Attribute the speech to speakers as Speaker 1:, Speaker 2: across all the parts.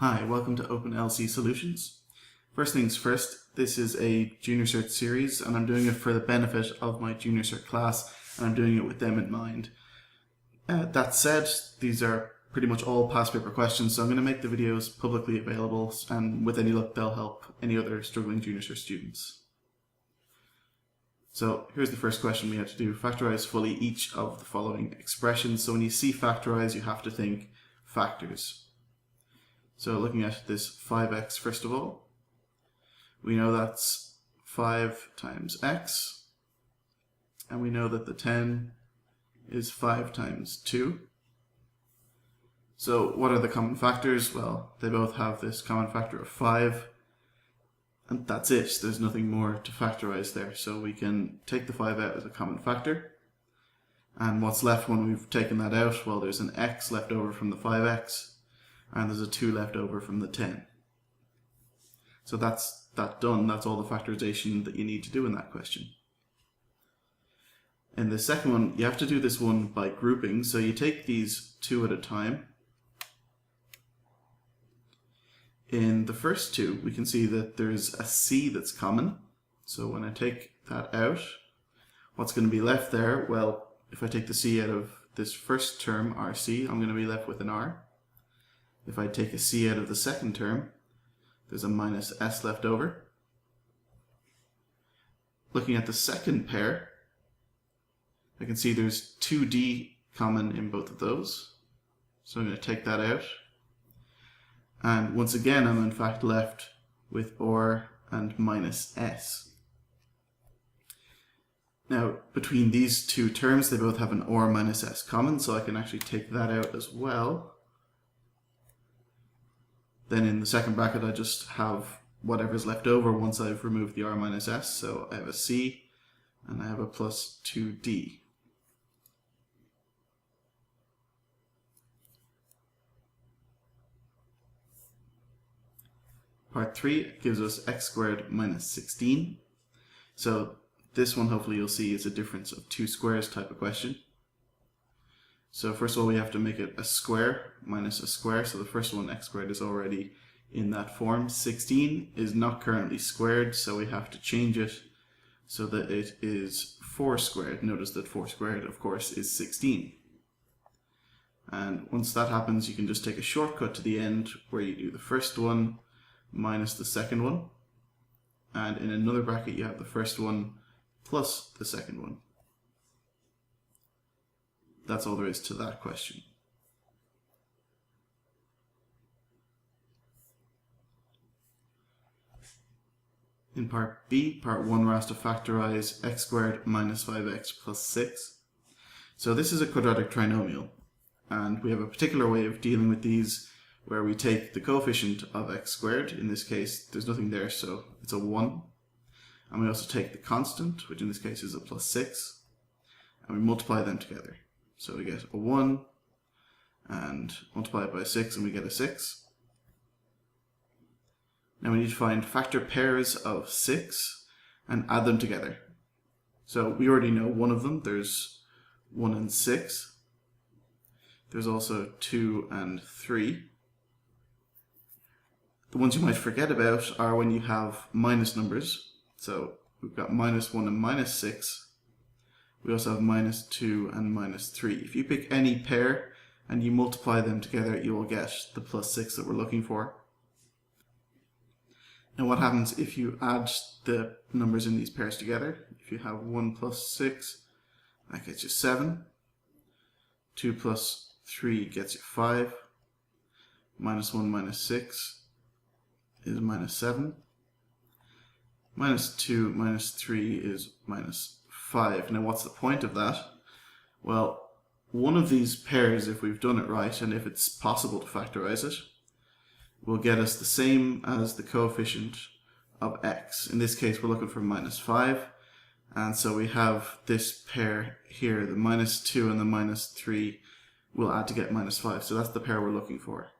Speaker 1: Hi, welcome to OpenLC Solutions. First things first, this is a Junior Cert series and I'm doing it for the benefit of my Junior Cert class and I'm doing it with them in mind. That said, these are pretty much all past paper questions, so I'm going to make the videos publicly available and with any luck they'll help any other struggling Junior Cert students. So here's the first question we had to do. Factorize fully each of the following expressions. So when you see factorize, you have to think factors. So looking at this 5x first of all, we know that's 5 times x, and we know that the 10 is 5 times 2. So what are the common factors? Well, they both have this common factor of 5, and that's it. There's nothing more to factorize there. So we can take the 5 out as a common factor, and what's left when we've taken that out? Well, there's an x left over from the 5x, and there's a 2 left over from the 10. So that's that done. That's all the factorization that you need to do in that question. In the second one, you have to do this one by grouping. So you take these two at a time. In the first two, we can see that there's a c that's common. So when I take that out, what's going to be left there? Well, if I take the c out of this first term, rc, I'm going to be left with an r. If I take a c out of the second term, there's a minus s left over. Looking at the second pair, I can see there's 2d common in both of those. So I'm going to take that out. And once again, I'm in fact left with or and minus s. Now, between these two terms, they both have an or minus s common, so I can actually take that out as well. Then in the second bracket, I just have whatever's left over once I've removed the r minus s. So I have a c and I have a plus 2d. Part 3 gives us x squared minus 16. So this one, hopefully you'll see, is a difference of two squares type of question. So first of all, we have to make it a square minus a square. So the first one, x squared, is already in that form. 16 is not currently squared, so we have to change it so that it is 4 squared. Notice that 4 squared, of course, is 16. And once that happens, you can just take a shortcut to the end where you do the first one minus the second one. And in another bracket, you have the first one plus the second one. That's all there is to that question. In part B, part 1, we're asked to factorize x squared minus 5x plus 6. So this is a quadratic trinomial, and we have a particular way of dealing with these where we take the coefficient of x squared. In this case, there's nothing there, so it's a 1. And we also take the constant, which in this case is a plus 6, and we multiply them together. So we get a 1 and multiply it by 6 and we get a 6. Now we need to find factor pairs of 6 and add them together. So we already know one of them. There's 1 and 6. There's also 2 and 3. The ones you might forget about are when you have minus numbers. So we've got minus 1 and minus 6. We also have minus 2 and minus 3. If you pick any pair and you multiply them together, you will get the plus 6 that we're looking for. Now what happens if you add the numbers in these pairs together? If you have 1 plus 6, that gets you 7. 2 plus 3 gets you 5. Minus 1 minus 6 is minus 7. Minus 2 minus 3 is minus 5. Now what's the point of that? Well, one of these pairs, if we've done it right and if it's possible to factorize it, will get us the same as the coefficient of x. In this case, we're looking for minus 5, and so we have this pair here, the minus 2 and the minus 3 will add to get minus 5. So that's the pair we're looking for.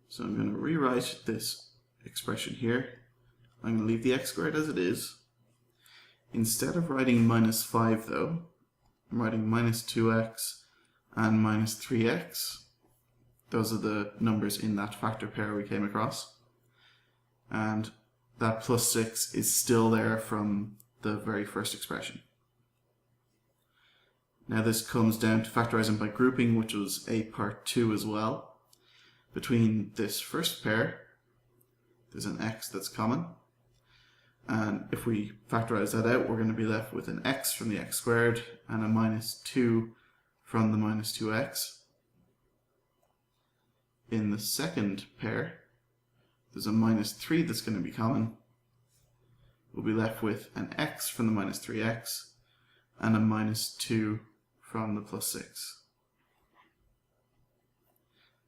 Speaker 1: So I'm going to rewrite this expression here. I'm going to leave the x squared as it is. Instead of writing minus 5 though, I'm writing minus 2x and minus 3x. Those are the numbers in that factor pair we came across. And that plus 6 is still there from the very first expression. Now this comes down to factorizing by grouping, which was a part 2 as well. Between this first pair, there's an x that's common. And if we factorize that out, we're going to be left with an x from the x squared and a minus 2 from the minus 2x. In the second pair, there's a minus 3 that's going to be common. We'll be left with an x from the minus 3x and a minus 2 from the plus 6.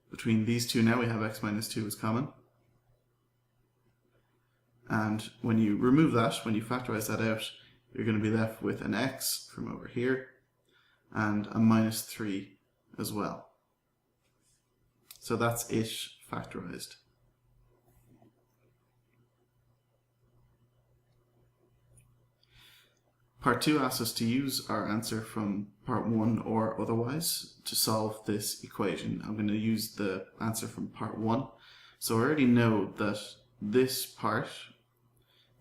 Speaker 1: Between these two now we have x minus 2 is common. And when you remove that, when you factorize that out, you're going to be left with an x from over here and a minus 3 as well. So that's it factorized. Part 2 asks us to use our answer from part 1 or otherwise to solve this equation. I'm going to use the answer from part 1. So I already know that this part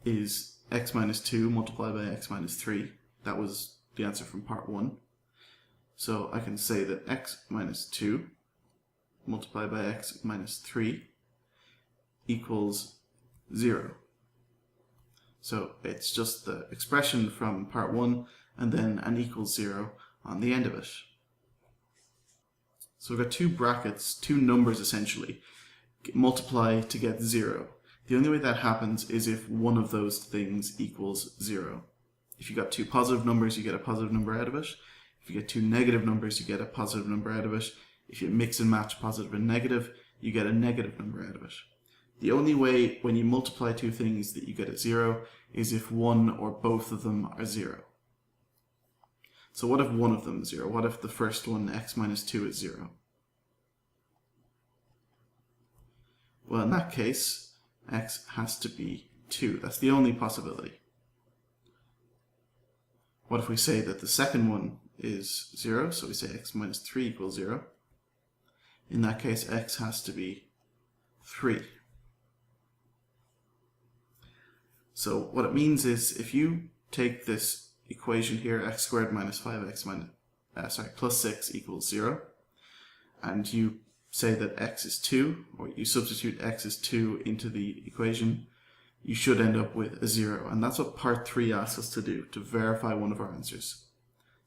Speaker 1: is x minus 2 multiplied by x minus 3. That was the answer from part 1. So I can say that x minus 2 multiplied by x minus 3 equals 0. So it's just the expression from part 1 and then an equals 0 on the end of it. So we've got two brackets, two numbers essentially, multiply to get 0. The only way that happens is if one of those things equals 0. If you got two positive numbers, you get a positive number out of it. If you get two negative numbers, you get a positive number out of it. If you mix and match positive and negative, you get a negative number out of it. The only way when you multiply two things that you get a 0 is if one or both of them are 0. So what if one of them is 0? What if the first one, x minus 2, is 0? Well, in that case, x has to be 2. That's the only possibility. What if we say that the second one is 0? So we say x minus 3 equals 0. In that case, x has to be 3. So what it means is if you take this equation here, x squared minus 5x plus 6 equals 0, and you say that x is 2, or you substitute x is 2 into the equation, you should end up with a 0. And that's what part 3 asks us to do, to verify one of our answers.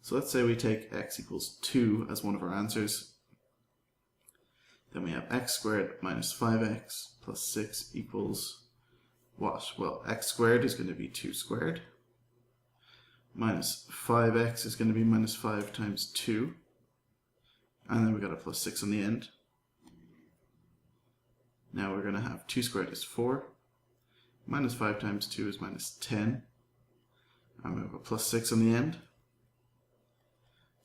Speaker 1: So let's say we take x equals 2 as one of our answers. Then we have x squared minus 5x plus 6 equals what? Well, x squared is going to be 2 squared. Minus 5x is going to be minus 5 times 2. And then we've got a plus 6 on the end. Now we're going to have 2 squared is 4. Minus 5 times 2 is minus 10. And we have a plus 6 on the end.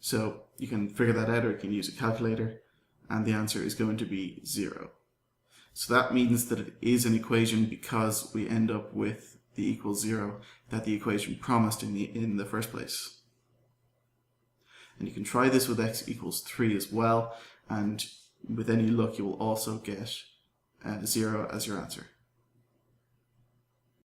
Speaker 1: So you can figure that out, or you can use a calculator. And the answer is going to be 0. So that means that it is an equation because we end up with the equals 0 that the equation promised in the first place. And you can try this with x equals 3 as well, and with any luck you will also get 0 as your answer.